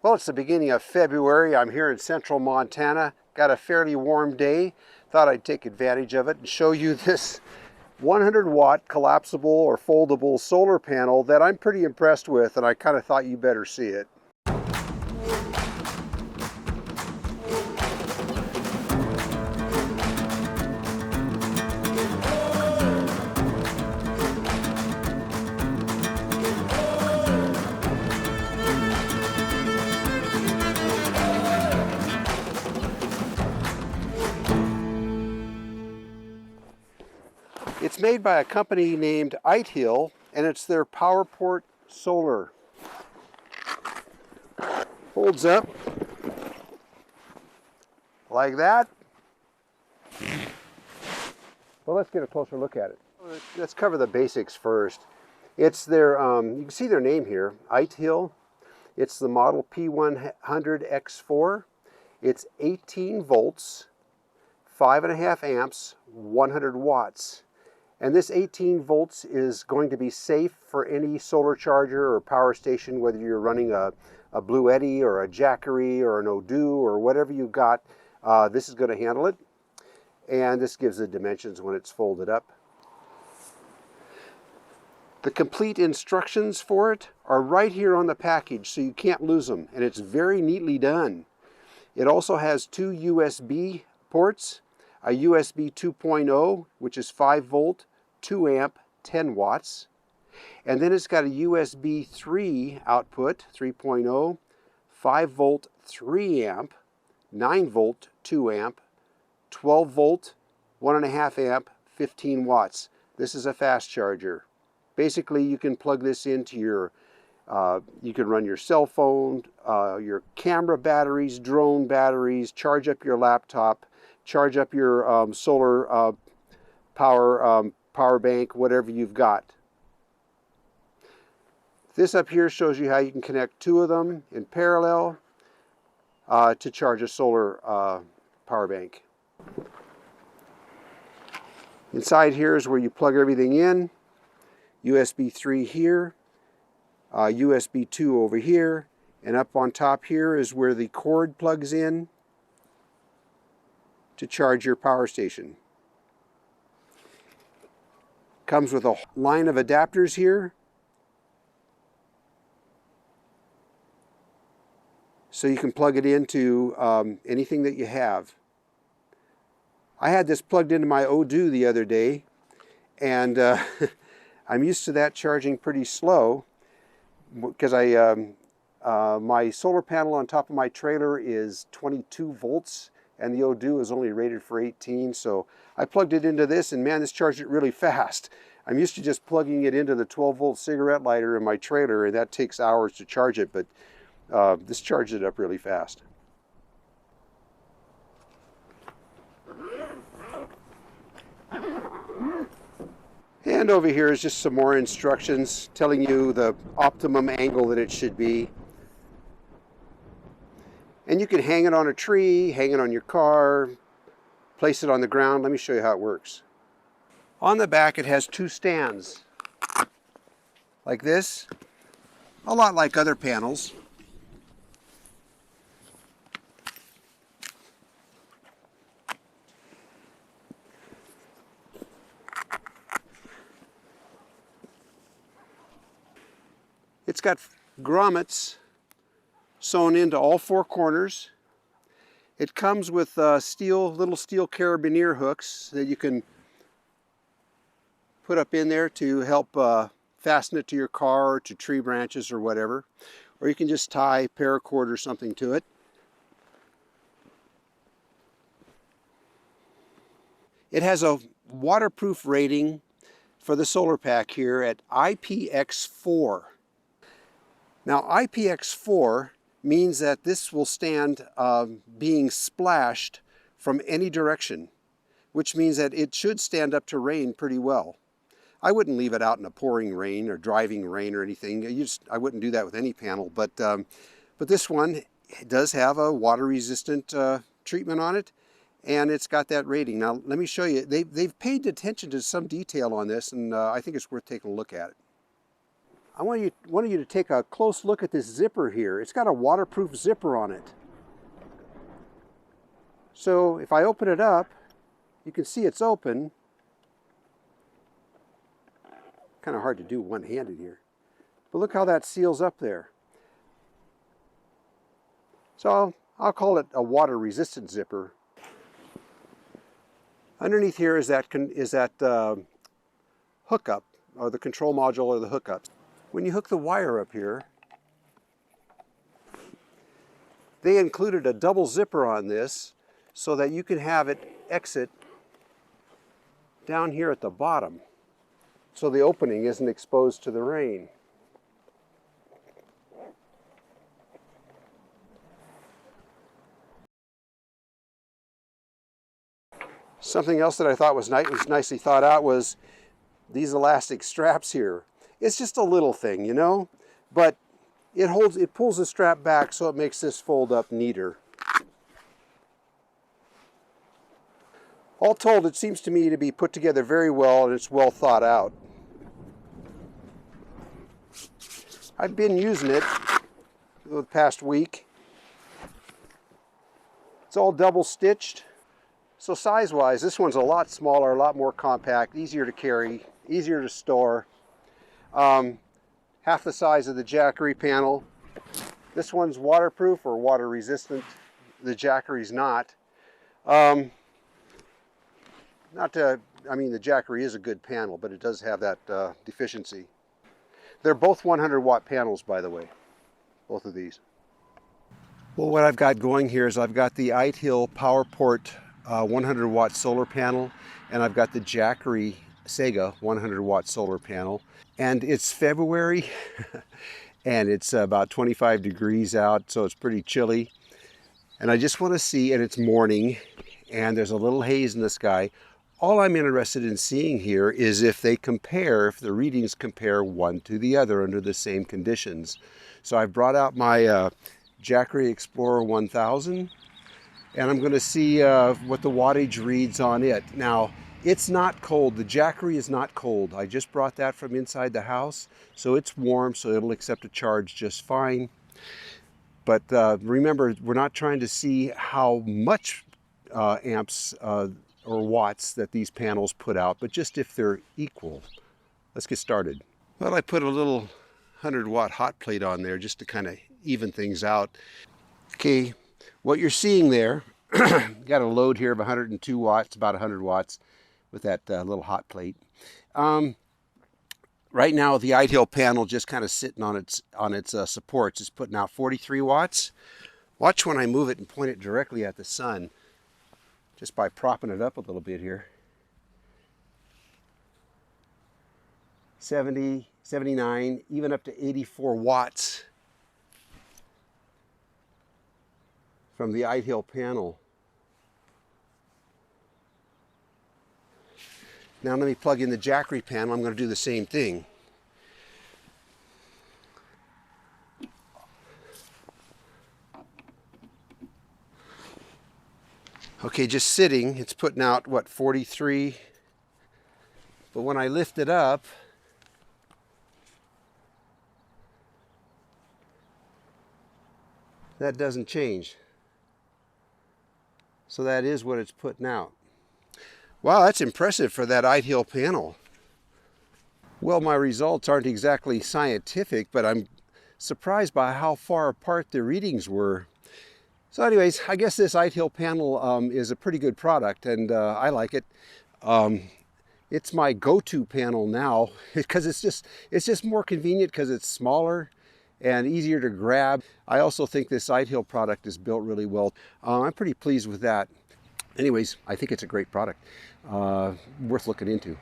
Well, it's the beginning of February. I'm here in central Montana. Got a fairly warm day. Thought I'd take advantage of it and show you this 100-watt collapsible or foldable solar panel that I'm pretty impressed with, and I kind of thought you better see it. It's made by a company named ITEHIL, and it's their Powerport solar. Folds up like that. Well, let's get a closer look at it. Let's cover the basics first. It's their, you can see their name here, ITEHIL. It's the model P100X4. It's 18 volts, 5.5 amps, 100 watts. And this 18 volts is going to be safe for any solar charger or power station, whether you're running a Blue Eddy or a Jackery or an Odoo or whatever you've got. This is going to handle it. And this gives the dimensions when it's folded up. The complete instructions for it are right here on the package, so you can't lose them. And it's very neatly done. It also has two USB ports. A USB 2.0, which is 5 volt, 2 amp, 10 watts. And then it's got a USB 3 output, 3.0, 5 volt, 3 amp, 9 volt, 2 amp, 12 volt, 1.5 amp, 15 watts. This is a fast charger. Basically, you can plug this into your, you can run your cell phone, your camera batteries, drone batteries, charge up your laptop, charge up your solar power bank, whatever you've got. This up here shows you how you can connect two of them in parallel to charge a solar power bank. Inside here is where you plug everything in. USB 3 here, USB 2 over here, and up on top here is where the cord plugs in to charge your power station. Comes with a line of adapters here. So you can plug it into anything that you have. I had this plugged into my Odoo the other day, and I'm used to that charging pretty slow because my solar panel on top of my trailer is 22 volts. And the Odoo is only rated for 18, so I plugged it into this, and man, this charged it really fast. I'm used to just plugging it into the 12-volt cigarette lighter in my trailer, and that takes hours to charge it, but this charged it up really fast. And over here is just some more instructions telling you the optimum angle that it should be. And you can hang it on a tree, hang it on your car, place it on the ground. Let me show you how it works. On the back it has two stands, like this, a lot like other panels. It's got grommets sewn into all four corners. It comes with little steel carabiner hooks that you can put up in there to help fasten it to your car or to tree branches or whatever. Or you can just tie paracord or something to it. It has a waterproof rating for the solar pack here at IPX4. Now IPX4 means that this will stand being splashed from any direction, which means that it should stand up to rain pretty well. I wouldn't leave it out in a pouring rain or driving rain or anything. I wouldn't do that with any panel, but this one does have a water-resistant treatment on it, and it's got that rating. Now let me show you. They've paid attention to some detail on this, and I think it's worth taking a look at it. I wanted you to take a close look at this zipper here. It's got a waterproof zipper on it. So if I open it up, you can see it's open. Kind of hard to do one-handed here. But look how that seals up there. So I'll call it a water-resistant zipper. Underneath here is that hookup, or the control module or the hookup. When you hook the wire up here, they included a double zipper on this so that you can have it exit down here at the bottom, so the opening isn't exposed to the rain. Something else that I thought was nicely thought out was these elastic straps here. It's just a little thing, you know, but it pulls the strap back so it makes this fold up neater. All told, it seems to me to be put together very well, and it's well thought out. I've been using it the past week. It's all double stitched. So size-wise, this one's a lot smaller, a lot more compact, easier to carry, easier to store. Half the size of the Jackery panel. This one's waterproof or water resistant. The Jackery's not. The Jackery is a good panel, but it does have that deficiency. They're both 100 watt panels, by the way, both of these. Well, what I've got going here is I've got the ITEHIL Powerport 100 watt solar panel, and I've got the Jackery Sega 100 watt solar panel. And it's February and it's about 25 degrees out, so it's pretty chilly. And I just want to see, and it's morning and there's a little haze in the sky. All I'm interested in seeing here is if the readings compare one to the other under the same conditions. So I've brought out my Jackery Explorer 1000, and I'm going to see what the wattage reads on it. Now, it's not cold. The Jackery is not cold. I just brought that from inside the house, so it's warm, so it'll accept a charge just fine. But remember, we're not trying to see how much amps or watts that these panels put out, but just if they're equal. Let's get started. Well, I put a little 100 watt hot plate on there just to kind of even things out. Okay, what you're seeing there, got a load here of 102 watts, about 100 watts. With that little hot plate. Right now the ITEHIL panel just kind of sitting on its supports. It's putting out 43 watts. Watch when I move it and point it directly at the sun, just by propping it up a little bit here. 70, 79, even up to 84 watts from the ITEHIL panel. Now let me plug in the Jackery panel. I'm going to do the same thing. Okay, just sitting, it's putting out, what, 43? But when I lift it up, that doesn't change. So that is what it's putting out. Wow, that's impressive for that ITEHIL panel. Well, my results aren't exactly scientific, but I'm surprised by how far apart the readings were. So anyways, I guess this ITEHIL panel is a pretty good product, and I like it. It's my go-to panel now because it's just more convenient because it's smaller and easier to grab. I also think this ITEHIL product is built really well. I'm pretty pleased with that. Anyways, I think it's a great product, worth looking into.